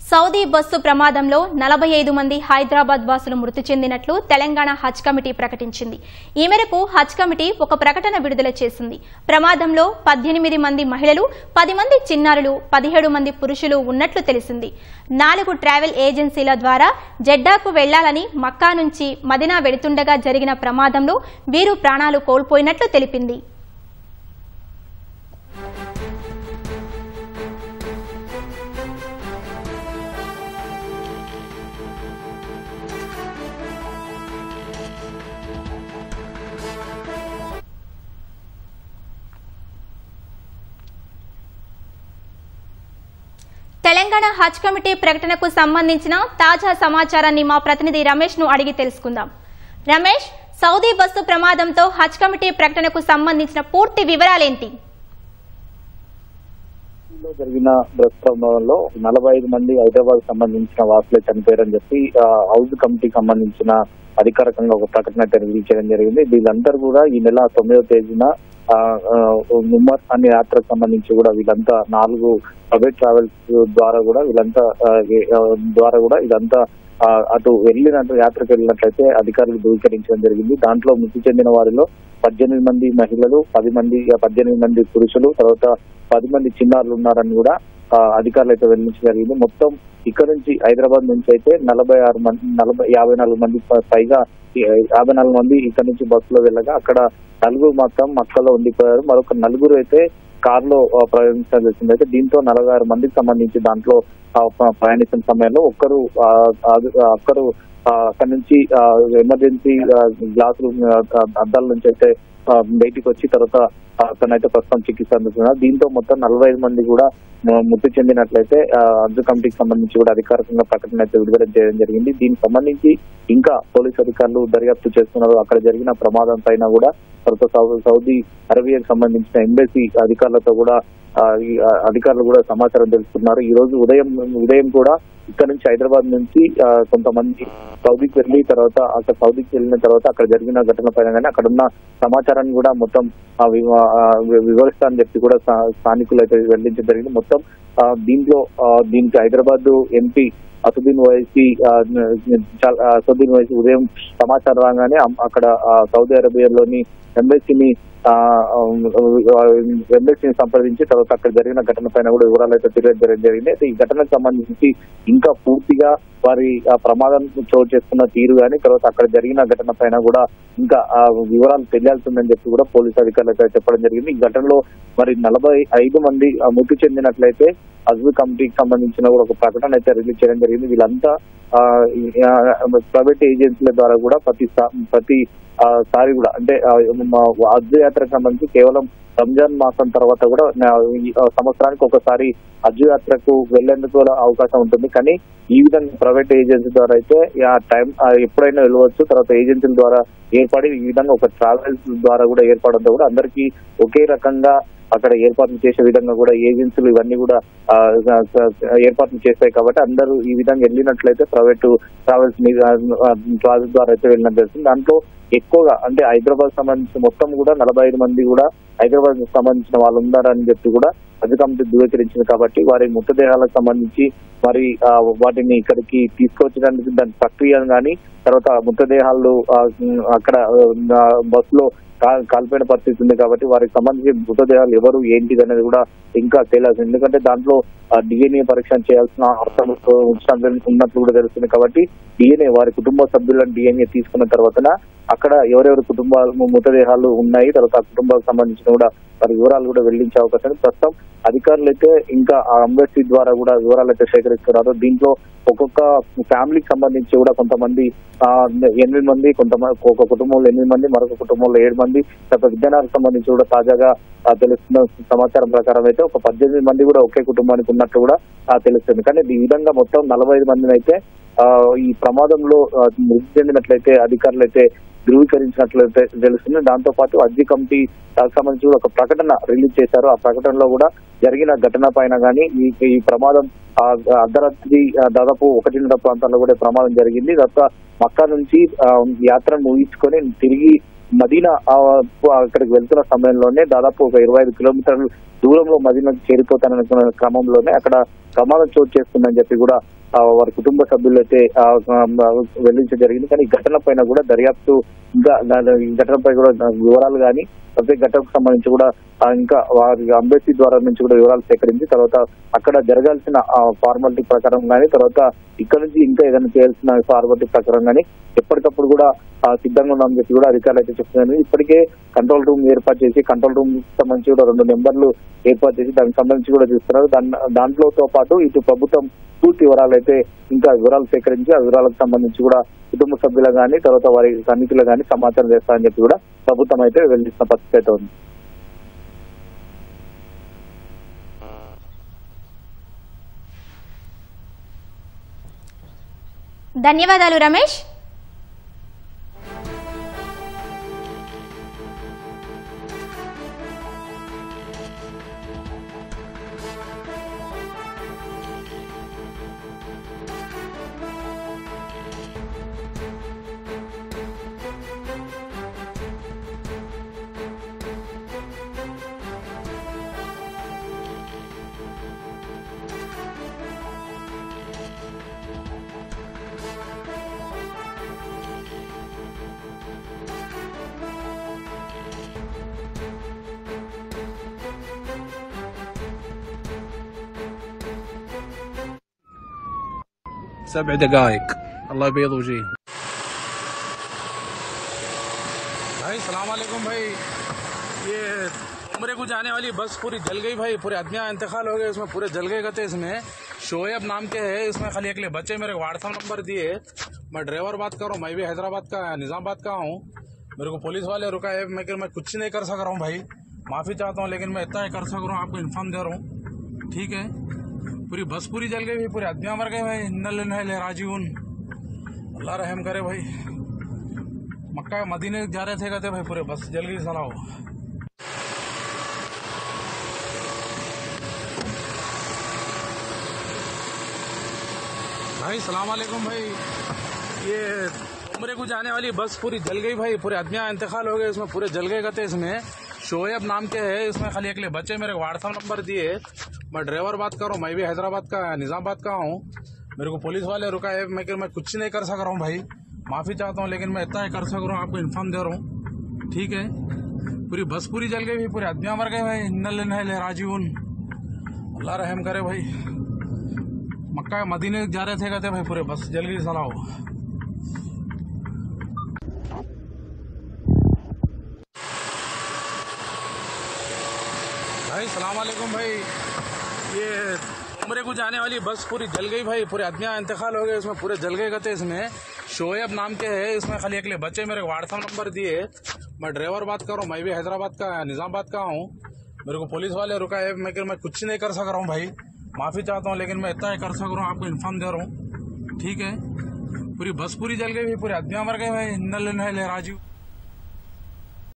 Saudi bus ప్రమాదంలో 45 మంది హైదరాబాద్ వాసులు మృతి చెందినట్లు తెలంగాణ హజ్ కమిటీ ప్రకటించింది. ఈ మేరకు హజ్ కమిటీ ఒక ప్రకటన విడుదల చేసింది. ప్రమాదంలో 18 మంది మహిళలు, 10 మంది చిన్నారులు, 17 మంది పురుషులు ఉన్నట్లు తెలిసింది. 4 ట్రావెల్ ఏజెన్సీల ద్వారా జెడ్డాకు వెళ్లాలని మక్కా నుంచి మదీనా వెళుతుండగా జరిగిన ప్రమాదంలో వీరు ప్రాణాలు కోల్పోయినట్లు తెలిపింది. తెలంగాణ హజ్ కమిటీ ప్రకటనకు సంబంధించిన తాజా సమాచారాన్ని మా ప్రతినిధి రమేష్ ను అడిగి తెలుసుకుందాం. రమేష్, సౌదీ బస్సు ప్రమాదంతో హజ్ కమిటీ ప్రకటనకు సంబంధించిన పూర్తి వివరాలేంటి? జరిగిన బస్ ప్రమాదంలో 45 మంది హైదరాబాద్ సంబంధించిన వాసులే చనిపోయారని చెప్పి హౌజ్ కమిటీకి సంబంధించిన అధికారికంగా ఒక ప్రకటన రిలీజ్ చేయడం జరిగింది. వీళ్ళందరూ కూడా ఈ నెల 9వ తేదీన ముమ్మర్ అనే యాత్రకు సంబంధించి కూడా వీళ్ళంతా 4 ప్రైవేట్ ట్రావెల్స్ ద్వారా కూడా ఇదంతా అటు యాత్రకు వెళ్ళినట్లయితే అధికారులు ధృవీకరించడం జరిగింది. దాంట్లో మృతి చెందిన వారిలో 18 మంది మహిళలు, 18 మంది పురుషులు, తర్వాత 10 మంది చిన్నారులు ఉన్నారని కూడా అధికారులు అయితే వెల్లడించడం జరిగింది. మొత్తం ఇక్కడ నుంచి హైదరాబాద్ నుంచి అయితే 54 మంది పైగా 54 మంది ఇక్కడ నుంచి బస్సులో వెళ్ళగా అక్కడ 4 మాత్రం మక్కలో ఉండిపోయారు. మరొక 4 అయితే కారులో ప్రయాణించడం జరిగింది. అయితే దీంతో 46 మందికి సంబంధించి దాంట్లో ప్రయాణించిన సమయంలో ఒక్కరు అక్కడ నుంచి ఎమర్జెన్సీ గ్లాసులు అద్దాల నుంచి అయితే బయటికి వచ్చి తర్వాత అతనైతే ప్రస్తుతం చికిత్స అందుతున్నారు. దీంతో మొత్తం 45 మంది కూడా మృతి చెందినట్లయితే హజ్ కమిటీకి సంబంధించి కూడా అధికారికంగా ప్రకటన అయితే విడుదల చేయడం జరిగింది. దీనికి సంబంధించి ఇంకా పోలీసు అధికారులు దర్యాప్తు చేస్తున్నారు. అక్కడ జరిగిన ప్రమాదం పైన కూడా తర్వాత సౌదీ అరేబియాకి సంబంధించిన ఎంబసీ అధికారులతో కూడా అధికారులు కూడా సమాచారం తెలుసుకున్నారు. ఈ రోజు ఉదయం కూడా ఇక్కడ నుంచి హైదరాబాద్ నుంచి కొంతమంది సౌదీకి వెళ్ళి తర్వాత సౌదీకి వెళ్ళిన తర్వాత అక్కడ జరిగిన ఘటన పైన కానీ అక్కడ ఉన్న సమాచారాన్ని కూడా మొత్తం వివరిస్తా అని చెప్పి కూడా స్థానికులు అయితే వెల్లడించడం జరిగింది. మొత్తం దీనికి హైదరాబాద్ ఎంపీ అసదుద్దీన్ ఓవైసీ ఉదయం సమాచారం రాగానే అక్కడ సౌదీ అరేబియాలోని ఎంబసీని సంప్రదించి తర్వాత అక్కడ జరిగిన ఘటన పైన కూడా వివరాలు అయితే తెలియజేయడం జరిగింది. అయితే ఈ ఘటనకు సంబంధించి ఇంకా పూర్తిగా వారి ప్రమాదం చోటు చేసుకున్న తీరు కానీ తర్వాత అక్కడ జరిగిన ఘటన పైన కూడా ఇంకా వివరాలు తెలియాల్సిందని చెప్పి కూడా పోలీసు అధికారులు అయితే చెప్పడం జరిగింది. ఈ ఘటనలో మరి 45 మంది మృతి చెందినట్లయితే హజ్ కమిటీకి సంబంధించిన కూడా ఒక ప్రకటన అయితే రిలీజ్ చేయడం జరిగింది. వీళ్ళంతా ప్రైవేట్ ఏజెన్సీల ద్వారా కూడా ప్రతి సారి కూడా అంటే హజ్ యాత్రకు సంబంధించి కేవలం రంజాన్ మాసం తర్వాత కూడా సంవత్సరానికి ఒకసారి హజ్ యాత్రకు వెళ్లేందుకు అవకాశం ఉంటుంది. కానీ ఈ విధంగా ప్రైవేట్ ఏజెన్సీ ద్వారా అయితే టైం ఎప్పుడైనా వెళ్ళవచ్చు. తర్వాత ఏజెన్సీల ద్వారా ఏర్పడి ఈ విధంగా ఒక ట్రావెల్స్ ద్వారా కూడా ఏర్పడంతో కూడా అందరికీ ఒకే రకంగా అక్కడ ఏర్పాట్లు చేసే విధంగా కూడా ఏజెన్సీలు ఇవన్నీ కూడా ఏర్పాట్లు చేస్తాయి. కాబట్టి అందరూ ఈ విధంగా వెళ్ళినట్లయితే ప్రైవేటు ట్రావెల్స్ ద్వారా అయితే వెళ్ళినట్టు తెలుస్తుంది. దాంట్లో ఎక్కువగా అంటే హైదరాబాద్ సంబంధించిన మొత్తం కూడా 45 మంది కూడా హైదరాబాద్ సంబంధించిన వాళ్ళు ఉన్నారని చెప్పి కూడా హజ్ కమిటీ ధృవీకరించింది. కాబట్టి వారి మృతదేహాలకు సంబంధించి మరి వాటిని ఇక్కడికి తీసుకొచ్చడానికి దాని ప్రక్రియ కానీ తర్వాత మృతదేహాలు అక్కడ బస్సులో కాల్పోయిన పరిస్థితి ఉంది. కాబట్టి వారికి సంబంధించిన మృతదేహాలు ఎవరు ఏంటిది అనేది కూడా ఇంకా తెలియాల్సి, ఎందుకంటే దాంట్లో డిఎన్ఏ పరీక్ష చేయాల్సిన అవసరం ఉన్నట్లు కూడా తెలుస్తుంది. కాబట్టి డిఎన్ఏ వారి కుటుంబ సభ్యులను డిఎన్ఏ తీసుకున్న తర్వాత అక్కడ ఎవరెవరి కుటుంబాలు మృతదేహాలు ఉన్నాయి తర్వాత ఆ కుటుంబాలకు సంబంధించిన కూడా వారి వివరాలు కూడా వెల్లడించే అవకాశం. ప్రస్తుతం అధికారులు అయితే ఇంకా ఆ ఎంబసీ ద్వారా కూడా వివరాలు అయితే సేకరిస్తున్నారు. దీంట్లో ఒక్కొక్క ఫ్యామిలీకి సంబంధించి కూడా కొంతమంది 8 మంది, ఒక కుటుంబంలో 8 మంది, మరొక కుటుంబంలో 7 మంది, తర్వాత విద్యానాలకు సంబంధించి కూడా తాజాగా తెలుస్తున్న సమాచారం ప్రకారం అయితే ఒక 18 మంది కూడా ఒకే కుటుంబానికి ఉన్నట్టు కూడా తెలుస్తుంది. కానీ ఈ విధంగా మొత్తం 45 మందిని అయితే ఈ ప్రమాదంలో మృతి చెందినట్లయితే అధికారులు అయితే ధృవీకరించినట్లయితే తెలుస్తుంది. దాంతో పాటు హజ్ కమిటీ సంబంధించి ఒక ప్రకటన రిలీజ్ చేశారు. ఆ ప్రకటనలో కూడా జరిగిన ఘటన పైన కానీ ఈ ప్రమాదం అర్ధరాత్రి దాదాపు 1:30 ప్రాంతాల్లో కూడా ప్రమాదం జరిగింది. తర్వాత మక్కా నుంచి యాత్ర ముగించుకొని తిరిగి మదీనా అక్కడికి వెళ్తున్న సమయంలోనే దాదాపు ఒక 25 కిలోమీటర్ల దూరంలో మదీనాకు చేరిపోతాననుకున్న క్రమంలోనే అక్కడ ప్రమాదం చోటు చేసుకుందని చెప్పి కూడా వారి కుటుంబ సభ్యులు అయితే వెల్లడించడం జరిగింది. కానీ ఈ ఘటన పైన కూడా దర్యాప్తు ఇంకా ఈ ఘటనపై కూడా వివరాలు కానీ ప్రతి ఘటనకు సంబంధించి కూడా ఇంకా వారి అంబేద్కీ ద్వారా నుంచి కూడా వివరాలు సేకరించి తర్వాత అక్కడ జరగాల్సిన ఫార్మాలిటీ ప్రకారం కానీ తర్వాత ఇక్కడ నుంచి ఇంకా ఏదైనా చేయాల్సిన ఫార్మాలిటీ ప్రకారం కానీ ఎప్పటికప్పుడు కూడా సిద్ధంగా ఉన్నామని చెప్పి కూడా అధికారులు అయితే చెప్తున్నారు. ఇప్పటికే కంట్రోల్ రూమ్ ఏర్పాటు చేసి కంట్రోల్ రూమ్ సంబంధించి కూడా 2 నెంబర్లు ఏర్పాటు చేసి దానికి సంబంధించి కూడా చూస్తున్నారు. దాంట్లోతో పాటు ఇటు ప్రభుత్వం పూర్తి వివరాలు అయితే ఇంకా వివరాలు సేకరించి ఆ వివరాలకు సంబంధించి కూడా కుటుంబ సభ్యులు కానీ తర్వాత వారి సన్నిహితులు కానీ సమాచారం చేస్తారని చెప్పి కూడా ప్రభుత్వం అయితే వెల్లడిస్తున్న పరిస్థితి అయితే ఉంది. ధన్యవాదాలు రమేష్. سبع دقائق الله يبيض وجهه. भाई सलाम वालेकुम भाई, ये उम्रे को जाने वाली बस पूरी जल गई भाई, पूरे आदमियाँ इंतकाल हो गए, इसमें पूरे जल गए कहते। इसमें शोएब नाम के है, इसमें खाली अगले बच्चे मेरे व्हाट्सएप नंबर दिए, मैं ड्राइवर बात कर रहा हूँ, मैं भी हैदराबाद का निजामाबाद का हूँ। मेरे को पुलिस वाले रुका है, मैं कुछ नहीं कर सक रहा हूँ भाई, माफी चाहता हूँ, लेकिन मैं इतना ही कर सक रहा हूँ, आपको इन्फॉर्म दे रहा हूँ, ठीक है। पूरी बस पूरी जल गई भाई, पूरे आदमियाँ मर गए भाई, इन्ना राजीवन, अल्लाह रहम करे भाई। मक्का मदीने जा रहे थे कहते भाई, पूरे बस जल गई सलाह। भाई सलाम वालेकुम भाई, ये उम्रे को जाने वाली बस पूरी जल गई भाई, पूरे आदमियाँ इंतकाल हो गए, इसमें पूरे जल गए कहते। इसमें शोएब नाम के है, इसमें खाली अगले बच्चे मेरे व्हाट्सएप नंबर दिए, मैं ड्राइवर बात कर रहा हूँ, मैं भी हैदराबाद का निजामाबाद का हूँ। मेरे को पुलिस वाले रुका है, मैं कुछ नहीं कर सक रहा हूँ भाई, माफी चाहता हूँ, लेकिन मैं इतना ही कर सक रहा हूँ, आपको इन्फॉर्म दे रहा हूँ, ठीक है। पूरी बस पूरी जल गई भाई, पूरे आदमियाँ मर गए भाई, इन्ना राजीवन, अल्लाह रहम करे भाई। मक्का मदीने जा रहे थे कहते भाई, पूरे बस जल गई सलाह। भाई सलाम वालेकुम भाई, ये उम्रे को जाने वाली बस पूरी जल गई भाई, पूरे आदमियाँ इंतकाल हो गए, इसमें पूरे जल गए कहते। इसमें शोएब नाम के है, इसमें खाली अगले बच्चे मेरे व्हाट्सएप नंबर दिए, मैं ड्राइवर बात कर रहा हूँ, मैं भी हैदराबाद का निजामाबाद का हूँ। मेरे को पुलिस वाले रुका है, मैं कुछ नहीं कर सक रहा हूँ भाई, माफी चाहता हूँ, लेकिन मैं इतना ही कर सक रहा हूँ, आपको इन्फॉर्म दे रहा हूँ, ठीक है। पूरी बस पूरी जल गई भाई, पूरे आदमियाँ मर गए भाई, इन्ना राजीव।